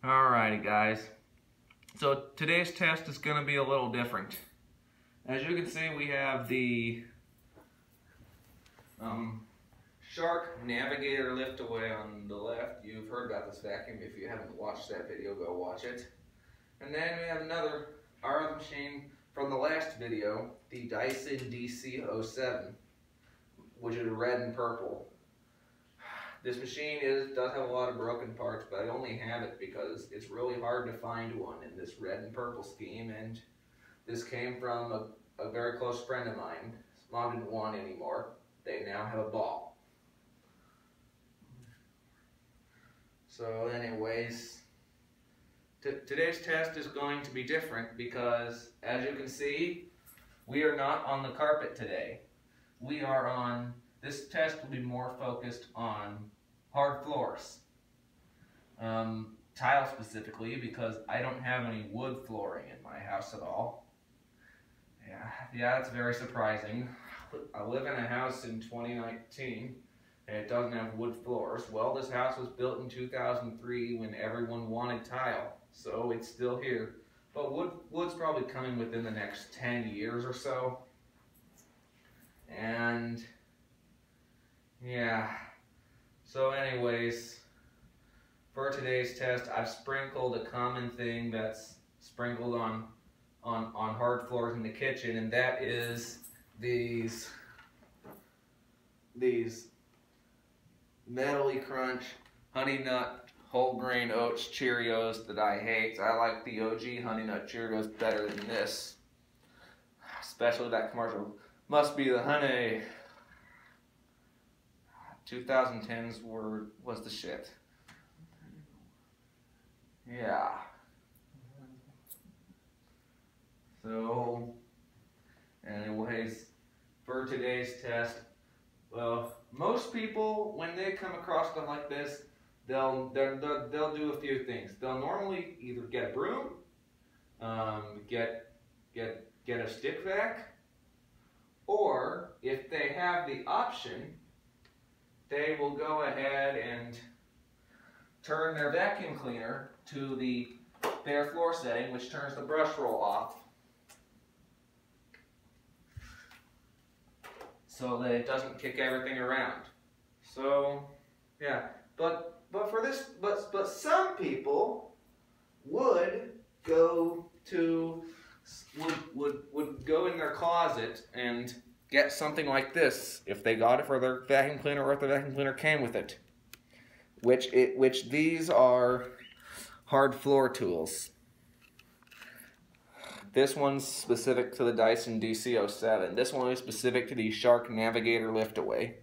Alrighty guys, so today's test is going to be a little different. As you can see, we have the Shark Navigator Lift Away on the left. You've heard about this vacuum. If you haven't watched that video, go watch it. And then we have our other machine from the last video, the Dyson DC07, which is red and purple. This machine does have a lot of broken parts, but I only have it because it's really hard to find one in this red and purple scheme, and this came from a very close friend of mine. His mom didn't want anymore. They now have a ball. So anyways, today's test is going to be different because, as you can see, we are not on the carpet today. This test will be more focused on hard floors. Tile specifically, because I don't have any wood flooring in my house at all. Yeah, it's very surprising. I live in a house in 2019 and it doesn't have wood floors. Well, this house was built in 2003 when everyone wanted tile, so it's still here. But wood's probably coming within the next 10 years or so. And yeah, so anyways, for today's test, I've sprinkled a common thing that's sprinkled on hard floors in the kitchen, and that is these Metally Crunch Honey Nut Whole Grain Oats Cheerios that I hate. I like the OG Honey Nut Cheerios better than this, especially that commercial. Must be the honey. 2010s was the shit. Yeah. So, anyways, for today's test, well, most people, when they come across stuff like this, they'll do a few things. They'll normally either get a broom, get a stick vac, or if they have the option, they will go ahead and turn their vacuum cleaner to the bare floor setting, which turns the brush roll off, so that it doesn't kick everything around. So yeah, but some people would go in their closet and get something like this if they got it for their vacuum cleaner, or if the vacuum cleaner came with it. Which these are hard floor tools. This one's specific to the Dyson DC07. This one is specific to the Shark Navigator Lift Away.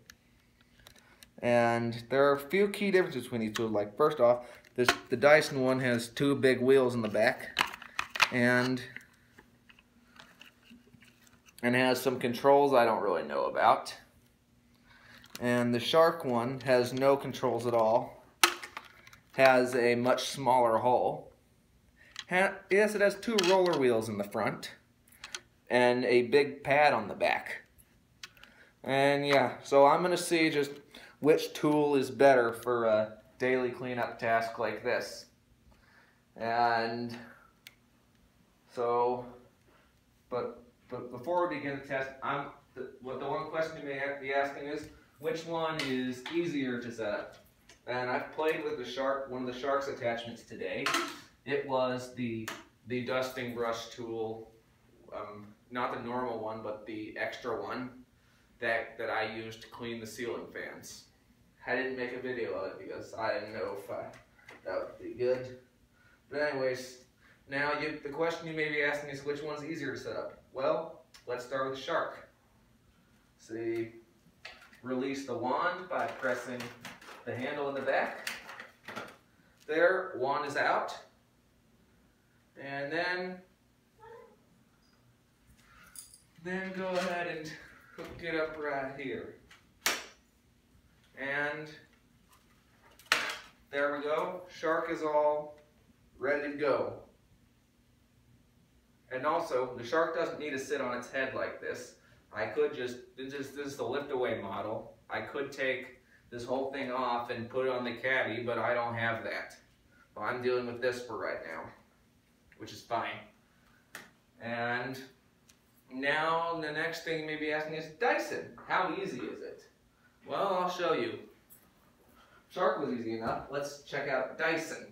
And there are a few key differences between these tools. Like, first off, the Dyson one has two big wheels in the back, and has some controls I don't really know about. And the Shark one has no controls at all. Has a much smaller hole. Yes, it has two roller wheels in the front and a big pad on the back. And yeah, so I'm going to see just which tool is better for a daily cleanup task like this. And so, but before we begin the test, the one question you may be asking is, which one is easier to set up? And I've played with one of the Shark's attachments today. It was the dusting brush tool, not the normal one, but the extra one that I used to clean the ceiling fans. I didn't make a video of it because I didn't know if that would be good. But anyways, now the question you may be asking is, which one's easier to set up? Well, let's start with the Shark. See, release the wand by pressing the handle in the back. There, wand is out. And then go ahead and hook it up right here. And there we go. Shark is all ready to go. And also, the Shark doesn't need to sit on its head like this. I could this is the lift away model. I could take this whole thing off and put it on the caddy, but I don't have that. Well, I'm dealing with this for right now, which is fine. And now the next thing you may be asking is, Dyson, how easy is it? Well, I'll show you. Shark was easy enough. Let's check out Dyson.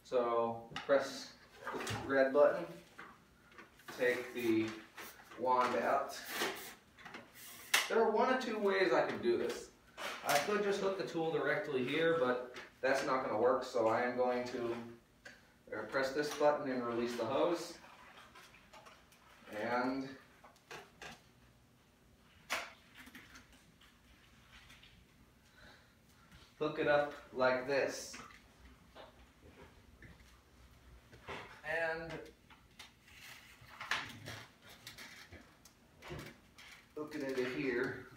So press the red button, take the wand out. There are one or two ways I can do this. I could just hook the tool directly here, but that's not going to work, so I am going to press this button and release the hose. And hook it up like this. And hook it into here.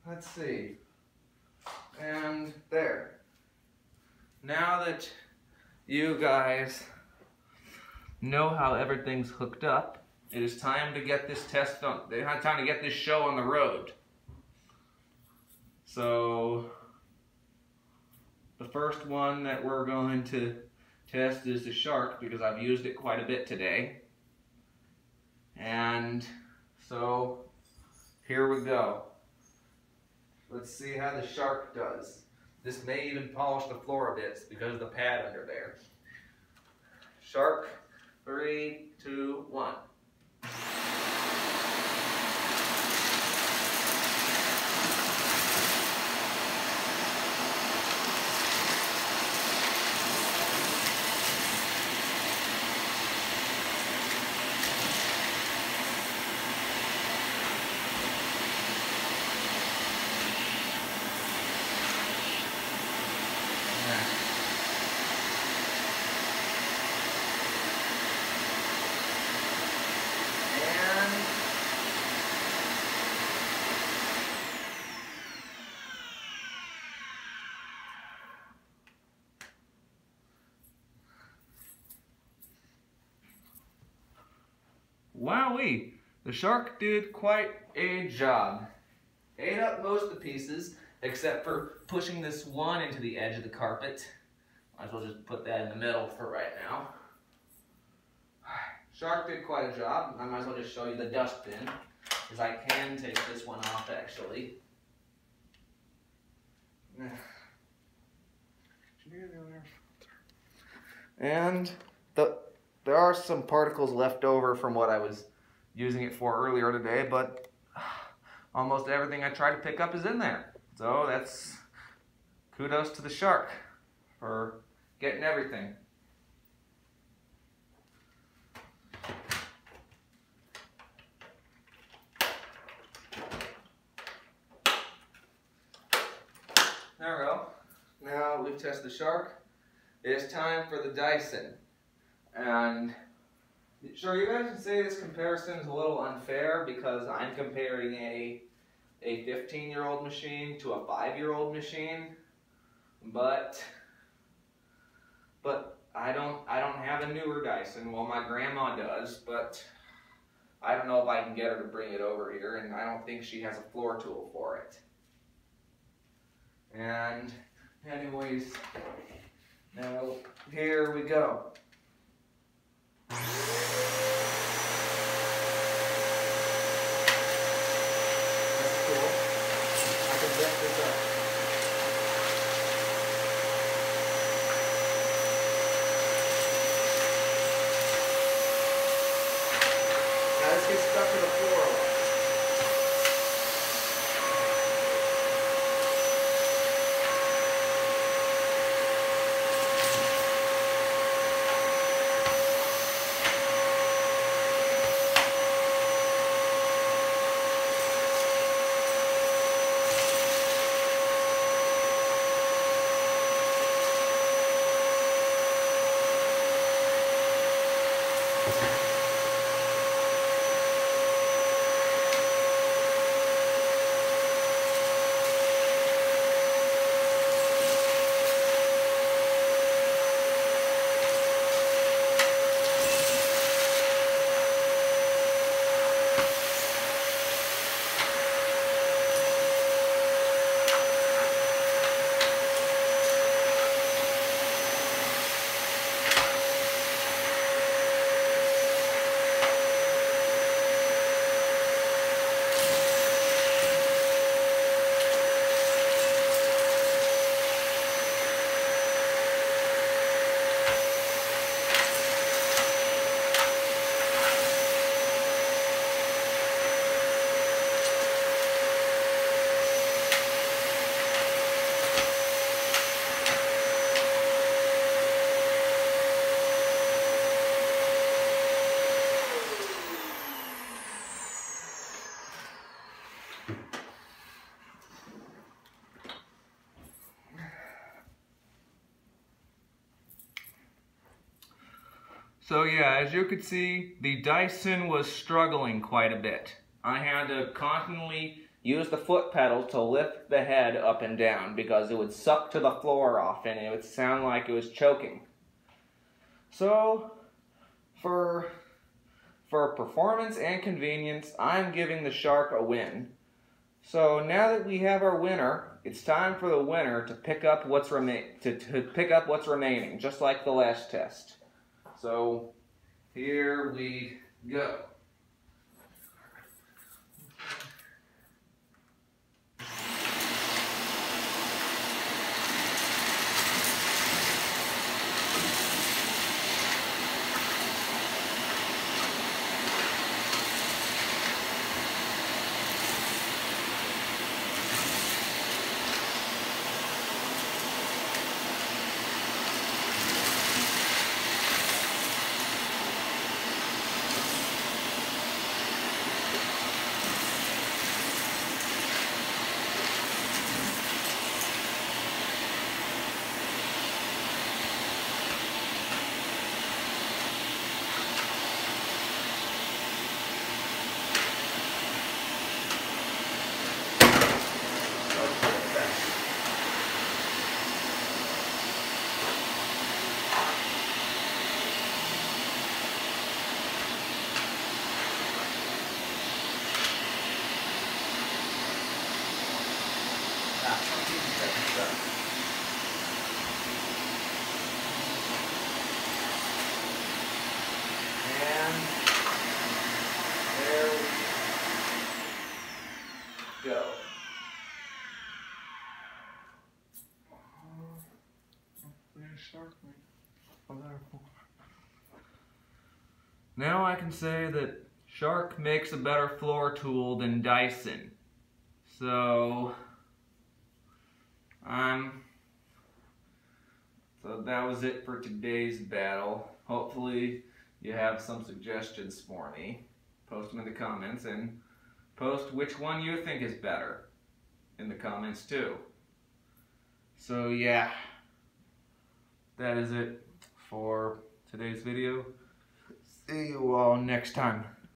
Let's see. And there. Now that you guys know how everything's hooked up, it is time to get this test on. It's time to get this show on the road. So the first one that we're going to test is the Shark, because I've used it quite a bit today. And so here we go. Let's see how the Shark does. This may even polish the floor a bit because of the pad under there. Shark, 3, 2, 1. Wowee! The Shark did quite a job. Ate up most of the pieces, except for pushing this one into the edge of the carpet. Might as well just put that in the middle for right now. Shark did quite a job. I might as well just show you the dustbin, because I can take this one off actually. And there are some particles left over from what I was using it for earlier today, but almost everything I tried to pick up is in there. So that's kudos to the Shark for getting everything. There we go. Now we've tested the Shark. It's time for the Dyson. And sure, you guys can say this comparison is a little unfair because I'm comparing a 15-year-old machine to a 5-year-old machine, but I don't have a newer Dyson. Well, my grandma does, but I don't know if I can get her to bring it over here, and I don't think she has a floor tool for it. And anyways, now here we go. That's cool. I can zip this up. Now this gets stuck to the floor a lot. So yeah, as you could see, the Dyson was struggling quite a bit. I had to constantly use the foot pedal to lift the head up and down because it would suck to the floor often and it would sound like it was choking. So, for performance and convenience, I'm giving the Shark a win. So now that we have our winner, it's time for the winner to pick up what's remaining, just like the last test. So here we go. And there we go. Now I can say that Shark makes a better floor tool than Dyson. So that was it for today's battle. Hopefully you have some suggestions for me. Post them in the comments, and post which one you think is better in the comments too. So yeah, that is it for today's video. See you all next time.